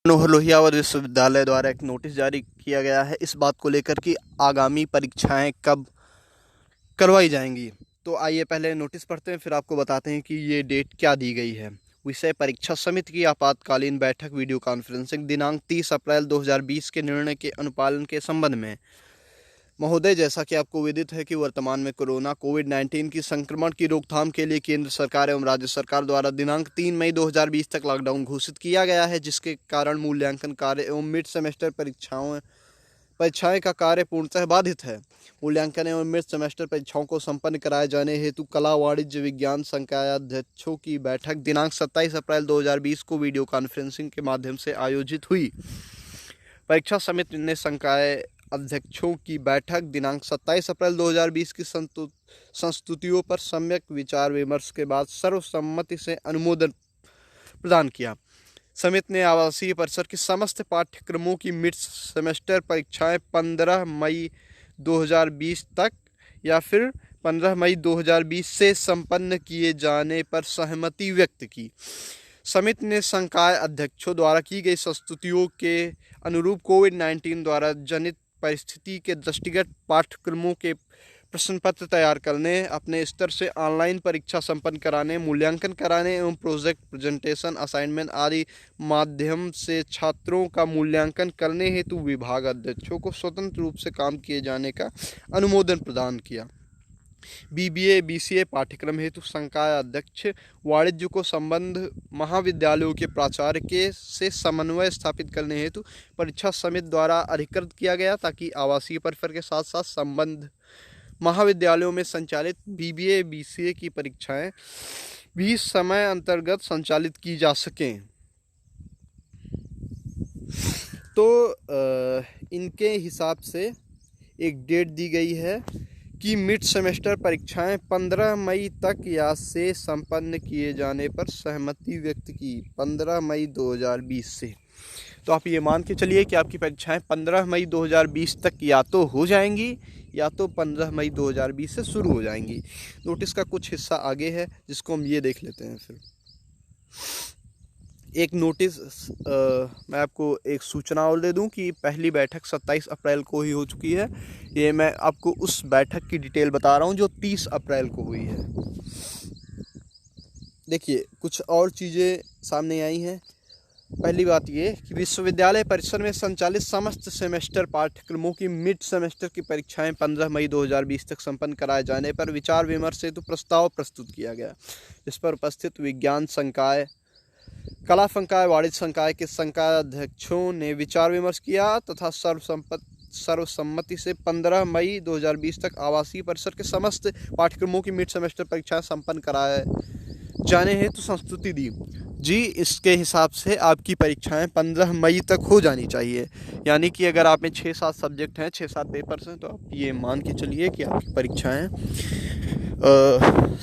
मनोहर लोहिया विश्वविद्यालय द्वारा एक नोटिस जारी किया गया है इस बात को लेकर कि आगामी परीक्षाएं कब करवाई जाएंगी। तो आइए पहले नोटिस पढ़ते हैं, फिर आपको बताते हैं कि ये डेट क्या दी गई है। विषय परीक्षा समिति की आपातकालीन बैठक वीडियो कॉन्फ्रेंसिंग दिनांक 30 अप्रैल 2020 के निर्णय के अनुपालन के संबंध में। महोदय, जैसा कि आपको विदित है कि वर्तमान में कोरोना कोविड-19 की संक्रमण की रोकथाम के लिए केंद्र सरकार एवं राज्य सरकार द्वारा दिनांक 3 मई 2020 तक लॉकडाउन घोषित किया गया है, जिसके कारण मूल्यांकन कार्य एवं मिड सेमेस्टर परीक्षाएं का कार्य पूर्णतः बाधित है। मूल्यांकन एवं मिड सेमेस्टर परीक्षाओं को संपन्न कराए जाने हेतु कला वाणिज्य विज्ञान संकायाध्यक्षों की बैठक दिनांक 27 अप्रैल 2020 को वीडियो कॉन्फ्रेंसिंग के माध्यम से आयोजित हुई। परीक्षा समिति ने संकाय अध्यक्षों की बैठक दिनांक 27 अप्रैल 2020 की संस्तुतियों पर सम्यक विचार विमर्श के बाद सर्वसम्मति से अनुमोदन प्रदान किया। समिति ने आवासीय परिसर के समस्त पाठ्यक्रमों की मिड सेमेस्टर परीक्षाएं 15 मई 2020 तक या फिर 15 मई 2020 से संपन्न किए जाने पर सहमति व्यक्त की। समिति ने संकाय अध्यक्षों द्वारा की गई संस्तुतियों के अनुरूप कोविड-19 द्वारा जनित परिस्थिति के दृष्टिगत पाठ्यक्रमों के प्रश्न पत्र तैयार करने, अपने स्तर से ऑनलाइन परीक्षा संपन्न कराने, मूल्यांकन कराने एवं प्रोजेक्ट प्रेजेंटेशन असाइनमेंट आदि माध्यम से छात्रों का मूल्यांकन करने हेतु विभाग अध्यक्षों को स्वतंत्र रूप से काम किए जाने का अनुमोदन प्रदान किया। BBA BCA पाठ्यक्रम हेतु संकाय अध्यक्ष वाणिज्य को संबंध महाविद्यालयों के प्राचार्य के से समन्वय स्थापित करने हेतु परीक्षा समिति द्वारा अधिकृत किया गया, ताकि आवासीय परिसर के साथ साथ संबंध महाविद्यालयों में संचालित BBA BCA की परीक्षाएं भी समय अंतर्गत संचालित की जा सकें। तो इनके हिसाब से एक डेट दी गई है कि मिड सेमेस्टर परीक्षाएं 15 मई तक या से संपन्न किए जाने पर सहमति व्यक्त की 15 मई 2020 से। तो आप ये मान के चलिए कि आपकी परीक्षाएं 15 मई 2020 तक या तो हो जाएंगी या तो 15 मई 2020 से शुरू हो जाएंगी। नोटिस का कुछ हिस्सा आगे है जिसको हम ये देख लेते हैं। फिर एक नोटिस मैं आपको एक सूचना और दे दूं कि पहली बैठक 27 अप्रैल को ही हो चुकी है। ये मैं आपको उस बैठक की डिटेल बता रहा हूं जो 30 अप्रैल को हुई है। देखिए, कुछ और चीज़ें सामने आई हैं। पहली बात ये कि विश्वविद्यालय परिसर में संचालित समस्त सेमेस्टर पाठ्यक्रमों की मिड सेमेस्टर की परीक्षाएं 15 मई 2020 तक संपन्न कराए जाने पर विचार विमर्श हेतु प्रस्ताव प्रस्तुत किया गया, जिस पर उपस्थित विज्ञान संकाय, कला संकाय, वाणिज्य संकाय के संकाय अध्यक्षों ने विचार विमर्श किया तथा सर्वसम्मति से 15 मई 2020 तक आवासीय परिसर के समस्त पाठ्यक्रमों की मिड सेमेस्टर परीक्षाएं संपन्न कराए जाने हेतु संस्तुति दी। जी, इसके हिसाब से आपकी परीक्षाएं 15 मई तक हो जानी चाहिए। यानी कि अगर आप में 6-7 सब्जेक्ट हैं, 6-7 पेपर्स हैं, तो आप ये मान के चलिए कि आपकी परीक्षाएं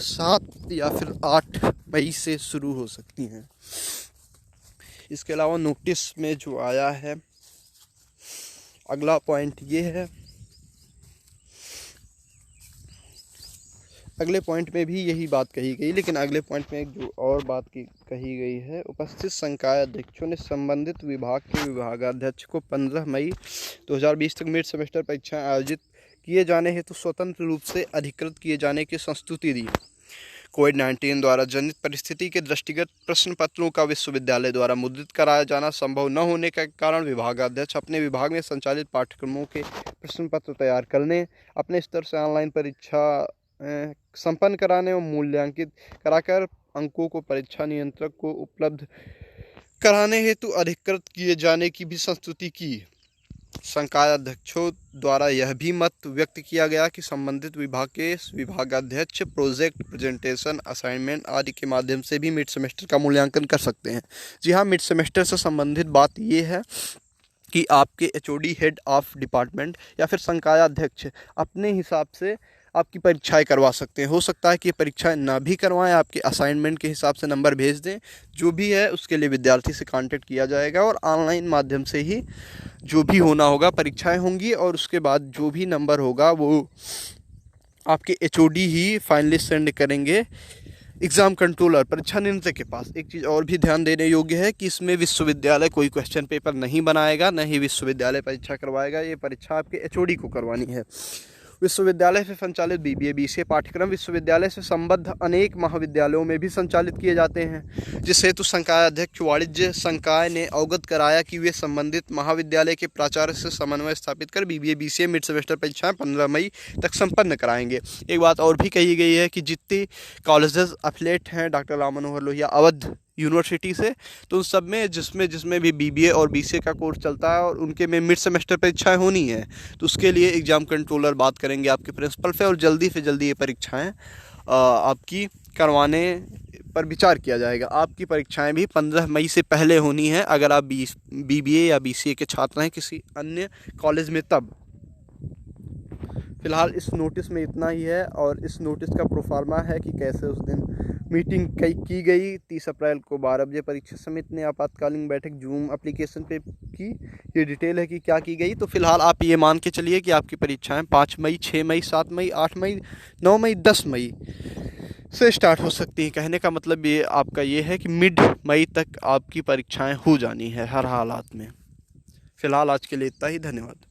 7 या फिर 8 मई से शुरू हो सकती हैं। इसके अलावा नोटिस में जो आया है, अगला पॉइंट ये है, अगले पॉइंट में भी यही बात कही गई, लेकिन अगले पॉइंट में एक जो और बात कही गई है, उपस्थित संकाय अध्यक्षों ने संबंधित विभाग के विभागाध्यक्ष को 15 मई 2020 तक मिड सेमेस्टर परीक्षाएं आयोजित किए जाने हेतु स्वतंत्र रूप से अधिकृत किए जाने की संस्तुति दी। कोविड-19 द्वारा जनित परिस्थिति के दृष्टिगत प्रश्न पत्रों का विश्वविद्यालय द्वारा मुद्रित कराया जाना संभव न होने के कारण विभागाध्यक्ष अपने विभाग में संचालित पाठ्यक्रमों के प्रश्न पत्र तैयार करने, अपने स्तर से ऑनलाइन परीक्षा संपन्न कराने और मूल्यांकित कराकर अंकों को परीक्षा नियंत्रक को उपलब्ध कराने हेतु अधिकृत किए जाने की भी संस्तुति की। संकाय अध्यक्षों द्वारा यह भी मत व्यक्त किया गया कि संबंधित विभाग के विभागाध्यक्ष प्रोजेक्ट प्रेजेंटेशन असाइनमेंट आदि के माध्यम से भी मिड सेमेस्टर का मूल्यांकन कर सकते हैं। जी हाँ, मिड सेमेस्टर से संबंधित बात ये है कि आपके HOD हेड ऑफ डिपार्टमेंट या फिर संकाय अध्यक्ष अपने हिसाब से आपकी परीक्षाएं करवा सकते हैं। हो सकता है कि परीक्षाएं ना भी करवाएं, आपके असाइनमेंट के हिसाब से नंबर भेज दें। जो भी है उसके लिए विद्यार्थी से कांटेक्ट किया जाएगा और ऑनलाइन माध्यम से ही जो भी होना होगा परीक्षाएं होंगी, और उसके बाद जो भी नंबर होगा वो आपके HOD ही फाइनली सेंड करेंगे एग्ज़ाम कंट्रोलर परीक्षा नियंत्रक के पास एक चीज़ और भी ध्यान देने योग्य है कि इसमें विश्वविद्यालय कोई क्वेश्चन पेपर नहीं बनाएगा, न ही विश्वविद्यालय परीक्षा करवाएगा। ये परीक्षा आपके एचओडी को करवानी है। विश्वविद्यालय से संचालित बीबीए बीसीए पाठ्यक्रम विश्वविद्यालय से संबद्ध अनेक महाविद्यालयों में भी संचालित किए जाते हैं, जिस हेतु संकाय अध्यक्ष वाणिज्य संकाय ने अवगत कराया कि वे संबंधित महाविद्यालय के प्राचार्य से समन्वय स्थापित कर बीबीए बीसीए मिड सेमेस्टर परीक्षाएं 15 मई तक संपन्न कराएंगे। एक बात और भी कही गई है कि जितने कॉलेजेस एफिलेट हैं डॉक्टर राम मनोहर लोहिया अवध यूनिवर्सिटी से, तो उन सब में जिसमें भी बीबीए और बीसीए का कोर्स चलता है और उनके में मिड सेमेस्टर परीक्षाएं होनी है, तो उसके लिए एग्ज़ाम कंट्रोलर बात करेंगे आपके प्रिंसिपल से और जल्दी से जल्दी ये परीक्षाएं आपकी करवाने पर विचार किया जाएगा। आपकी परीक्षाएं भी 15 मई से पहले होनी है अगर आप बीबीए या बीसीए के छात्र हैं किसी अन्य कॉलेज में तब। फ़िलहाल इस नोटिस में इतना ही है और इस नोटिस का प्रोफार्मा है कि कैसे उस दिन मीटिंग की गई। 30 अप्रैल को 12 बजे परीक्षा समिति ने आपातकालीन बैठक जूम एप्लीकेशन पे की। ये डिटेल है कि क्या की गई। तो फिलहाल आप ये मान के चलिए कि आपकी परीक्षाएं 5 मई 6 मई 7 मई 8 मई 9 मई 10 मई से स्टार्ट हो सकती हैं। कहने का मतलब ये आपका ये है कि मिड मई तक आपकी परीक्षाएं हो जानी है हर हालात में। फ़िलहाल आज के लिए इतना ही। धन्यवाद।